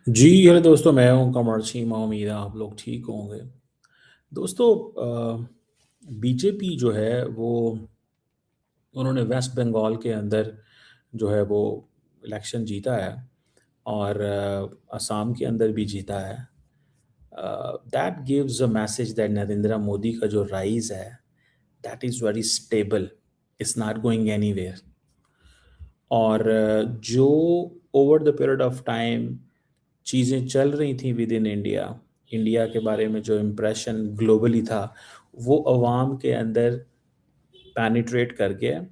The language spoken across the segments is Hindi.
जी, हेलो दोस्तों, मैं हूँ कमर सीमा। उम्मीद है आप लोग ठीक होंगे। दोस्तों, बीजेपी जो है वो उन्होंने वेस्ट बंगाल के अंदर जो है वो इलेक्शन जीता है और असम के अंदर भी जीता है। That gives a message that Narendra Modi का जो राइज है that is very stable, it's not going anywhere. और जो over the period of time चीज़ें चल रही थी विद इन इंडिया, इंडिया के बारे में जो इम्प्रेशन ग्लोबली था वो अवाम के अंदर पैनिट्रेट कर गया।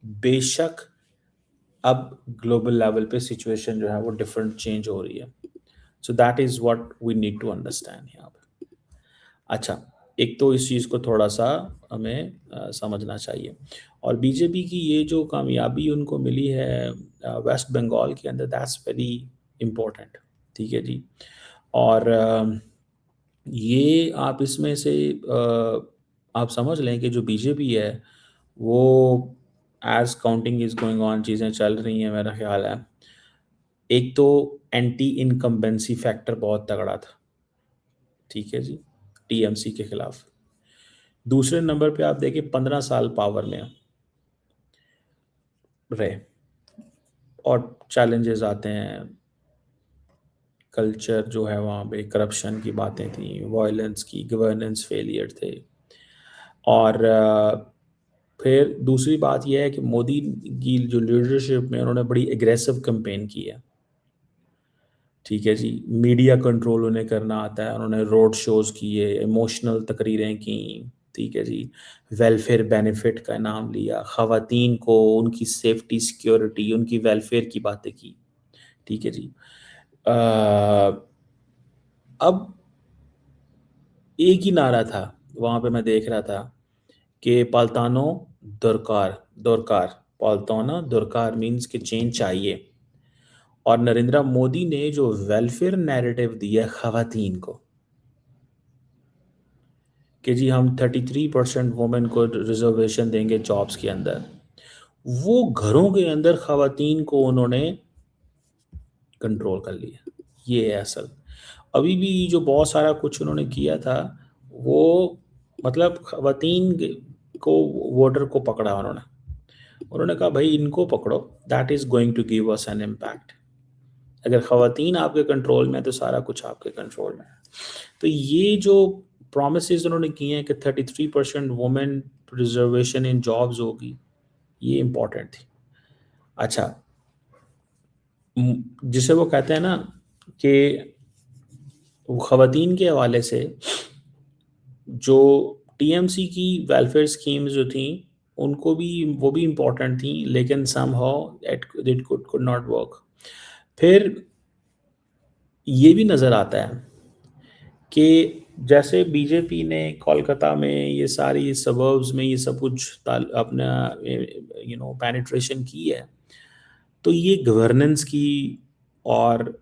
बेशक अब ग्लोबल लेवल पे सिचुएशन जो है वो डिफरेंट चेंज हो रही है। So that is what we need to understand यहाँ पे। अच्छा, एक तो इस चीज़ को थोड़ा सा हमें समझना चाहिए। और बीजेपी की ये जो कामयाबी उनको मिली है वेस्ट बंगाल के अंदर, दैट्स वेरी इम्पोर्टेंट। ठीक है जी। और ये आप इसमें से आप समझ लें कि जो बीजेपी है वो as counting is going on, चीज़ें चल रही हैं, मेरा ख्याल है एक तो एंटी इनकम्बेंसी फैक्टर बहुत तगड़ा था। ठीक है जी, टीएमसी के खिलाफ। दूसरे नंबर पे आप देखिए 15 साल पावर में रहे और चैलेंजेस आते हैं। कल्चर जो है वहाँ पे करप्शन की बातें थी, वायलेंस की, गवर्नेंस फेलियर थे। और फिर दूसरी बात यह है कि मोदी की जो लीडरशिप में उन्होंने बड़ी एग्रेसिव कैंपेन की है। ठीक है जी, मीडिया कंट्रोल उन्हें करना आता है, उन्होंने रोड शोज़ किए, इमोशनल तकरीरें की। ठीक है जी, वेलफेयर बेनिफिट का नाम लिया, ख़वातीन को उनकी सेफ्टी सिक्योरिटी उनकी वेलफेयर की बातें की। ठीक है जी। अ, अब एक ही नारा था वहाँ पे, मैं देख रहा था कि पाल्तानो दरकार दरकार, पाल्ताना दरकार मीन्स कि चेंज चाहिए। और नरेंद्र मोदी ने जो वेलफेयर नैरेटिव दिया खवातीन को कि जी हम 33% वुमेन को रिजर्वेशन देंगे जॉब्स के अंदर, वो घरों के अंदर खवातीन को उन्होंने कंट्रोल कर लिया। ये है असल। अभी भी जो बहुत सारा कुछ उन्होंने किया था वो, मतलब खवातीन को, वोटर को पकड़ा उन्होंने। उन्होंने कहा भाई इनको पकड़ो, that is going to give us an impact. अगर खवातीन आपके कंट्रोल में है तो सारा कुछ आपके कंट्रोल में है। तो ये जो प्रोमिस उन्होंने किए हैं कि 33% वुमेन रिजर्वेशन इन जॉब्स होगी, ये इम्पोर्टेंट थी। अच्छा, जिसे वो कहते हैं ना कि खवातीन के हवाले से जो टीएमसी की वेलफेयर स्कीम्स जो थी उनको भी, वो भी इम्पोर्टेंट थी, लेकिन somehow it could not work. फिर ये भी नज़र आता है कि जैसे बीजेपी ने कोलकाता में ये सारी सबर्ब्स में ये सब कुछ अपना पेनिट्रेशन की है, तो ये गवर्नेंस की और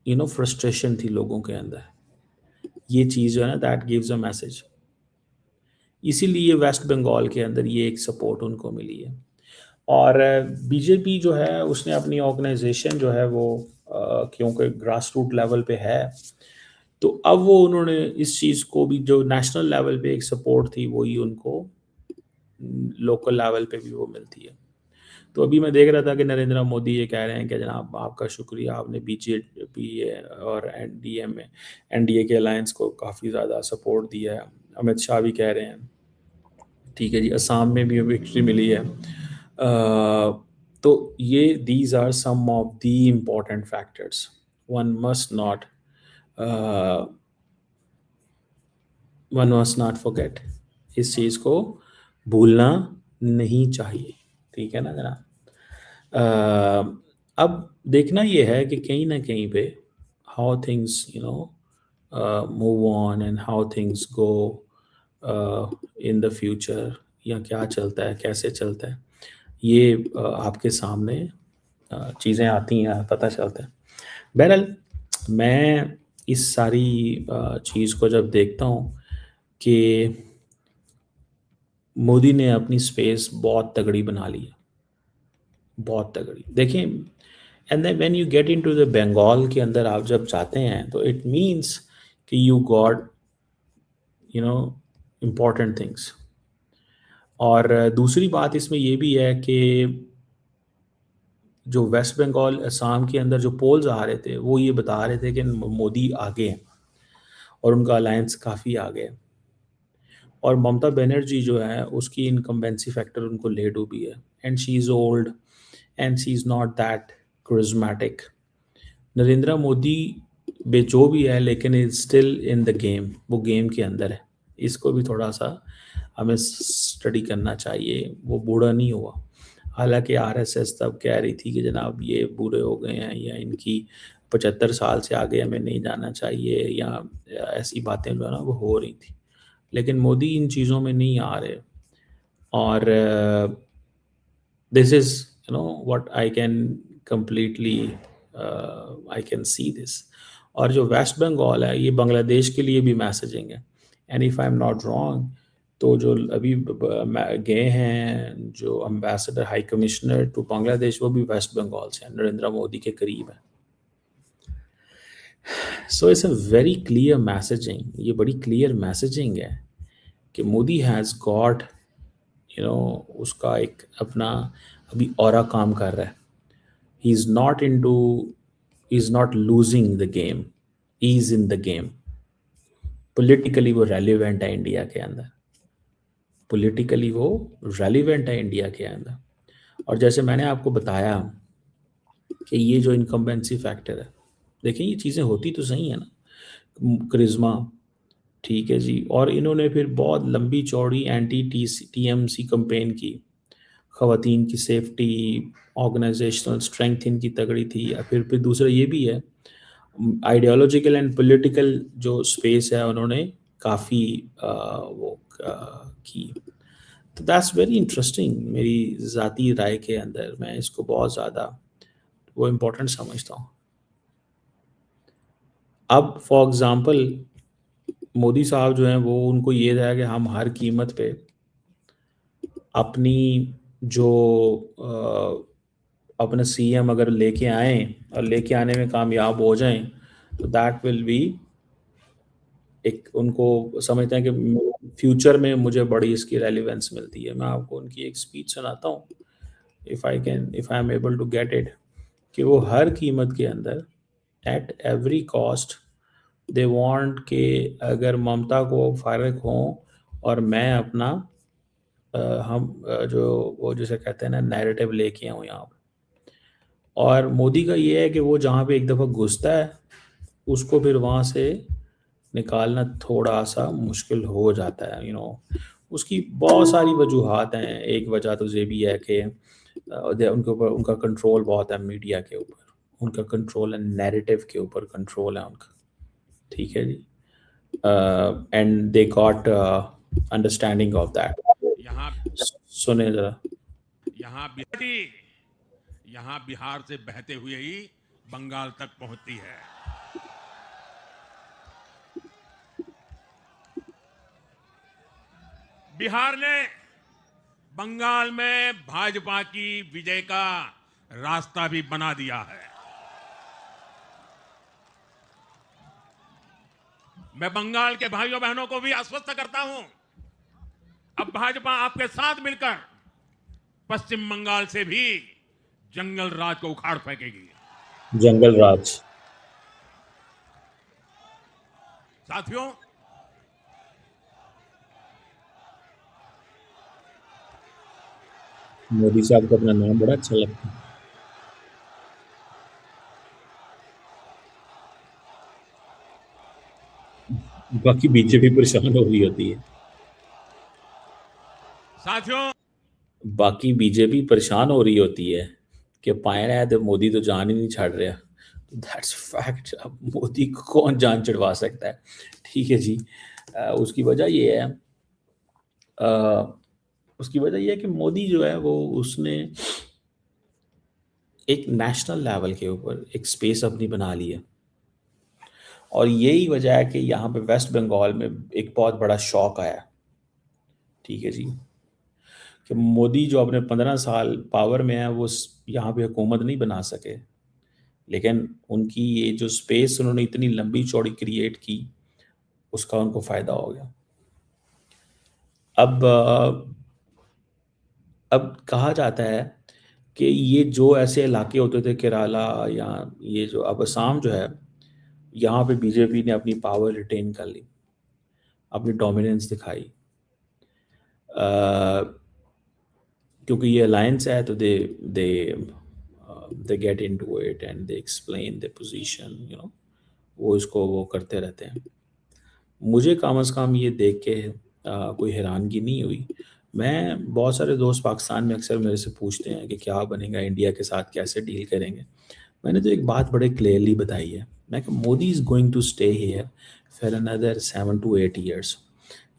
फ्रस्ट्रेशन थी लोगों के अंदर। ये चीज़ जो है ना, दैट गिव्स अ मैसेज। इसीलिए वेस्ट बंगाल के अंदर ये एक सपोर्ट उनको मिली है। और बीजेपी जो है उसने अपनी ऑर्गेनाइजेशन जो है वो क्योंकि ग्रास रूट लेवल पे है, तो अब वो उन्होंने इस चीज़ को भी, जो नेशनल लेवल पे एक सपोर्ट थी वही उनको लोकल लेवल पे भी वो मिलती है। तो अभी मैं देख रहा था कि नरेंद्र मोदी ये कह रहे हैं कि जनाब आपका शुक्रिया, आपने बीजेपी और एनडीए में, एनडीए के अलायंस को काफ़ी ज़्यादा सपोर्ट दिया है। अमित शाह भी कह रहे हैं। ठीक है जी, असम में भी विक्ट्री मिली है। तो ये these are some of the important factors one must not forget. इस चीज़ को भूलना नहीं चाहिए। ठीक है ना जनाब। अब देखना ये है कि कहीं ना कहीं पे how things move on and how things go in the future, या क्या चलता है, कैसे चलता है, ये आपके सामने चीज़ें आती हैं, पता चलता है। बहरहाल, मैं इस सारी चीज़ को जब देखता हूँ कि मोदी ने अपनी स्पेस बहुत तगड़ी बना ली है, बहुत तगड़ी। देखें, and then when you get into the Bengal के अंदर आप जब जाते हैं तो इट मीन्स कि यू गॉट इम्पॉर्टेंट थिंग्स। और दूसरी बात इसमें ये भी है कि जो वेस्ट बंगाल असम के अंदर जो पोल्स आ रहे थे वो ये बता रहे थे कि मोदी आगे हैं और उनका अलायंस काफ़ी आगे है। और ममता बनर्जी जो है उसकी इनकम्बेंसी फैक्टर उनको ले डूबी है, and she is old and she is not that charismatic. Narendra Modi बे जो भी है लेकिन is still in the game, वो गेम के अंदर है। इसको भी थोड़ा सा हमें स्टडी करना चाहिए, वो बूढ़ा नहीं हुआ। हालांकि आरएसएस तब कह रही थी कि जनाब ये बूढ़े हो गए हैं या इनकी 75 साल से आगे हमें नहीं जाना चाहिए, या ऐसी बातें जो है ना वो हो रही थी। लेकिन मोदी इन चीज़ों में नहीं आ रहे। और this is what I can completely I can see this। और जो वेस्ट बंगाल है ये बांग्लादेश के लिए भी मैसेजिंग है। And if I am not wrong तो जो अभी गए हैं जो ambassador high commissioner to Bangladesh वो भी वेस्ट बंगाल से हैं, नरेंद्र मोदी के करीब है। So it's a very clear messaging, ये बड़ी क्लियर मैसेजिंग है कि मोदी हैज़ गॉट उसका एक अपना अभी ऑरा काम कर रहा है। He is not into, he is not losing the game, he is in the game. Politically वो रेलिवेंट है इंडिया के अंदर, पॉलिटिकली वो रेलिवेंट है इंडिया के अंदर। और जैसे मैंने आपको बताया कि ये जो इनकम्बेंसी फैक्टर है, देखिए ये चीज़ें होती तो सही है ना, करिश्मा, ठीक है जी। और इन्होंने फिर बहुत लंबी चौड़ी एंटी टीएमसी कंपेन की, ख़वातीन की सेफ्टी, ऑर्गेनाइजेशनल स्ट्रेंथ इनकी तगड़ी थी। या फिर दूसरा ये भी है, आइडियोलॉजिकल एंड पॉलिटिकल जो स्पेस है उन्होंने काफ़ी वो की। तो दैट्स वेरी इंटरेस्टिंग। मेरी ज़ाती राय के अंदर मैं इसको बहुत ज़्यादा वो इम्पोर्टेंट समझता हूँ। अब फॉर एग्ज़ाम्पल मोदी साहब जो हैं वो उनको ये है कि हम हर कीमत पे अपनी जो अपने सीएम अगर लेके आए और लेके आने में कामयाब हो जाएं तो दैट विल बी एक, उनको समझते हैं कि फ्यूचर में मुझे बड़ी इसकी रेलिवेंस मिलती है। मैं आपको उनकी एक स्पीच सुनाता हूँ, if I am able to get it, कि वो हर कीमत के अंदर at every cost they want के अगर ममता को फारिग हों और मैं अपना जो वो जिसे कहते हैं ना नैरेटिव लेके आऊँ यहाँ पे। और मोदी का ये है कि वो जहाँ पे एक दफ़ा घुसता है उसको फिर वहाँ से निकालना थोड़ा सा मुश्किल हो जाता है। उसकी बहुत सारी वजूहात हैं। एक वजह तो ये भी है कि उनके ऊपर उनका कंट्रोल बहुत है, मीडिया के ऊपर उनका कंट्रोल है, नैरेटिव के ऊपर कंट्रोल है उनका, ठीक है जी। And they got understanding of that. यहाँ सुने जरा। यहाँ यहाँ बिहार से बहते हुए ही बंगाल तक पहुंचती है। बिहार ने बंगाल में भाजपा की विजय का रास्ता भी बना दिया है। मैं बंगाल के भाइयों बहनों को भी आश्वस्त करता हूं, अब भाजपा आपके साथ मिलकर पश्चिम बंगाल से भी जंगल राज को उखाड़ फेंकेगी। जंगल राज। साथियों, मोदी साहब को अपना नाम बड़ा अच्छा लगता है। बाकी बीजेपी परेशान हो रही होती है। साथियों, बाकी बीजेपी परेशान हो रही होती है कि पाया है तो मोदी तो जान ही नहीं छाड़ रहा। That's fact. अब मोदी को कौन जान चढ़वा सकता है, ठीक है जी। उसकी वजह ये है, उसकी वजह ये है कि मोदी जो है वो उसने एक नेशनल लेवल के ऊपर एक स्पेस अपनी बना ली है। और यही वजह है कि यहाँ पे वेस्ट बंगाल में एक बहुत बड़ा शौक आया, ठीक है जी, कि मोदी जो अपने 15 साल पावर में है वो यहाँ पे हुकूमत नहीं बना सके। लेकिन उनकी ये जो स्पेस उन्होंने इतनी लंबी चौड़ी क्रिएट की, उसका उनको फ़ायदा हो गया। अब कहा जाता है कि ये जो ऐसे इलाके होते थे केरला या ये जो अब असम जो है, यहाँ पे बीजेपी ने अपनी पावर रिटेन कर ली, अपनी डोमिनेंस दिखाई। अ, क्योंकि ये अलायंस है तो they get into it and they explain the position, वो इसको वो करते रहते हैं। मुझे कम अज़ कम ये देख के कोई हैरानगी नहीं हुई। मैं बहुत सारे दोस्त पाकिस्तान में अक्सर मेरे से पूछते हैं कि क्या बनेगा इंडिया के साथ, कैसे डील करेंगे। मैंने तो एक बात बड़े क्लियरली बताई है, मैं कि Modi is going to stay here for another 7 to 8 years।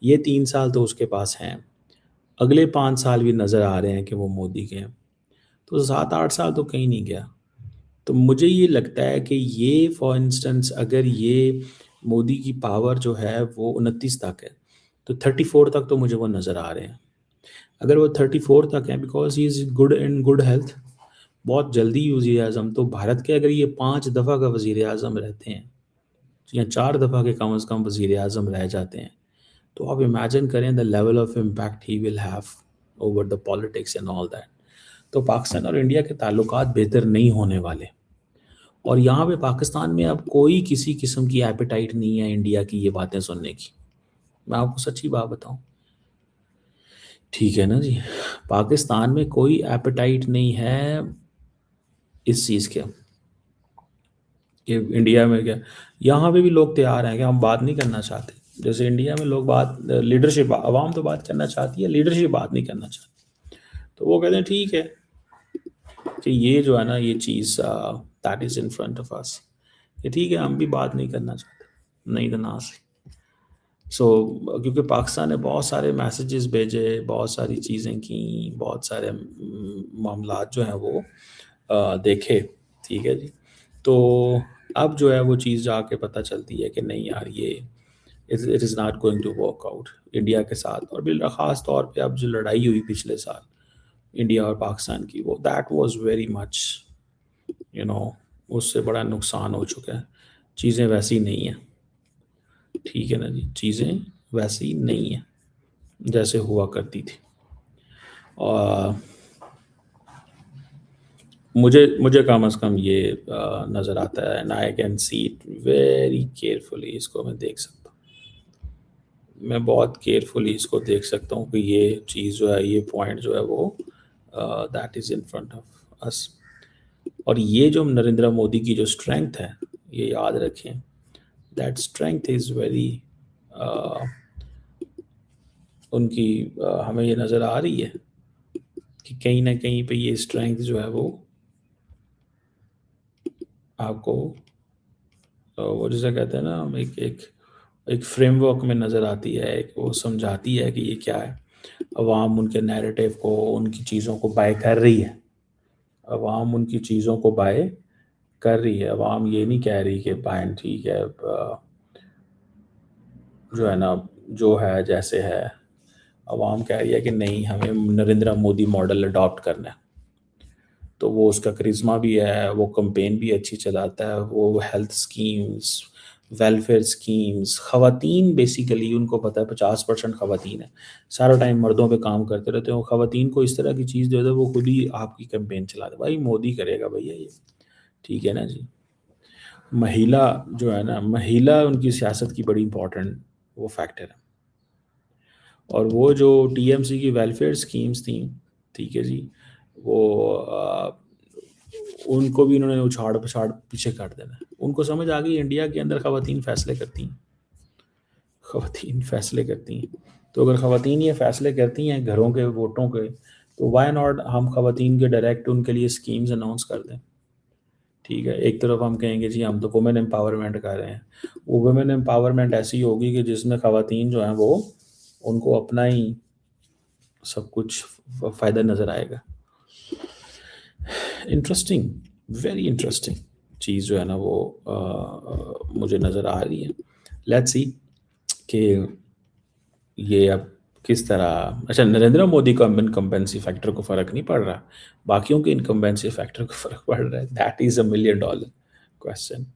ये 3 साल तो उसके पास हैं, अगले 5 साल भी नज़र आ रहे हैं कि वो मोदी के हैं, तो 7-8 साल तो कहीं नहीं गया। तो मुझे ये लगता है कि ये फॉर इंस्टेंस अगर ये मोदी की पावर जो है वो 29 तक है, तो 34 तक तो मुझे वो नज़र आ रहे हैं। अगर वो 34 तक हैं, because he is good in good health, बहुत जल्दी वज़ीर आज़म, तो भारत के अगर ये 5 दफ़ा का वज़ीर आज़म रहते हैं या 4 दफ़ा के कम अज़ कम वज़ीर आज़म रह जाते हैं, तो आप इमेजिन करें the level of impact he will have over the politics and all that. तो पाकिस्तान और इंडिया के ताल्लुकात बेहतर नहीं होने वाले। और यहाँ पे पाकिस्तान में अब कोई किसी किस्म की एपेटाइट नहीं है इंडिया की ये बातें सुनने की। मैं आपको सच्ची बात बताऊं, ठीक है ना जी, पाकिस्तान में कोई एपेटाइट नहीं है इस चीज़ के कि इंडिया में क्या। यहाँ पे भी लोग तैयार हैं कि हम बात नहीं करना चाहते। जैसे इंडिया में लोग बात, लीडरशिप, आवाम तो बात करना चाहती है, लीडरशिप बात नहीं करना चाहती। तो वो कहते हैं ठीक है कि ये जो है ना ये चीज़ that is in front of us, कि ठीक है हम भी बात नहीं करना चाहते, नहीं तो ना से। सो क्योंकि पाकिस्तान ने बहुत सारे मैसेजेस भेजे, बहुत सारी चीज़ें की, बहुत सारे मामलात जो हैं वो देखे, ठीक है जी। तो अब जो है वो चीज़ जाके पता चलती है कि नहीं यार, ये it is not going to work out India के साथ। और बिल ख़ास तौर पे अब जो लड़ाई हुई पिछले साल इंडिया और पाकिस्तान की, वो that was very much, you know उससे बड़ा नुकसान हो चुका है। चीज़ें वैसी नहीं हैं, ठीक है ना जी, चीज़ें वैसी नहीं हैं जैसे हुआ करती थी। और मुझे मुझे कम अज़ कम ये नज़र आता है, and I can see it very carefully. इसको मैं देख सकता हूँ, मैं बहुत केयरफुली इसको देख सकता हूँ कि ये चीज़ जो है, ये पॉइंट जो है वो that is in front of अस। और ये जो नरेंद्र मोदी की जो स्ट्रेंथ है, ये याद रखें, दैट स्ट्रेंथ इज़ वेरी, उनकी हमें ये नज़र आ रही है कि कहीं ना कहीं पे ये स्ट्रेंथ जो है वो आपको वो जिसे कहते हैं ना, हम एक एक एक फ्रेमवर्क में नज़र आती है, एक वो समझाती है कि ये क्या है। अवाम उनके नैरेटिव को, उनकी चीज़ों को बाय कर रही है, अवाम उनकी चीज़ों को बाय कर रही है। अवाम ये नहीं कह रही कि बाय ठीक है, जो है ना जो है जैसे है। अवाम कह रही है कि नहीं, हमें नरेंद्र मोदी मॉडल अडॉप्ट करना है। तो वो उसका करिश्मा भी है, वो कंपेन भी अच्छी चलाता है, वो हेल्थ स्कीम्स, वेलफेयर स्कीम्स, ख़वातीन बेसिकली उनको पता है 50% ख़वातीन है, सारा टाइम मर्दों पे काम करते रहते हैं। वो ख़वातीन को इस तरह की चीज़ दे दो, वो खुद ही आपकी कंपेन चला दे, भाई मोदी करेगा भैया ये, ठीक है ना जी। महिला जो है ना, महिला उनकी सियासत की बड़ी इंपॉर्टेंट वो फैक्टर है। और वो जो टीएमसी की वेलफेयर स्कीम्स थी, ठीक है जी, वो उनको भी इन्होंने उछाड़ पछाड़ पीछे कर देना है। उनको समझ आ गई इंडिया के अंदर ख़वातीन फैसले करती हैं, ख़वातीन फैसले करती हैं। तो अगर ख़वातीन ये फैसले करती हैं घरों के वोटों के, तो वाई नॉट हम ख़वातीन के डायरेक्ट उनके लिए स्कीम्स अनाउंस कर दें, ठीक है। एक तरफ हम कहेंगे जी हम तो वुमेन एम्पावरमेंट कर रहे हैं, वो वुमेन एम्पावरमेंट ऐसी होगी कि जिसमें ख़वातीन जो हैं वो, उनको अपना ही सब कुछ फ़ायदा नज़र आएगा। इंटरेस्टिंग, वेरी इंटरेस्टिंग चीज़ जो है ना वो मुझे नज़र आ रही है। लेट्स सी कि ये अब किस तरह? अच्छा, नरेंद्र मोदी का इनकम्बेंसी फैक्टर को फ़र्क नहीं पड़ रहा, बाकियों के इनकम्बेंसी फैक्टर को फ़र्क पड़ रहा है। That is a $1 million question.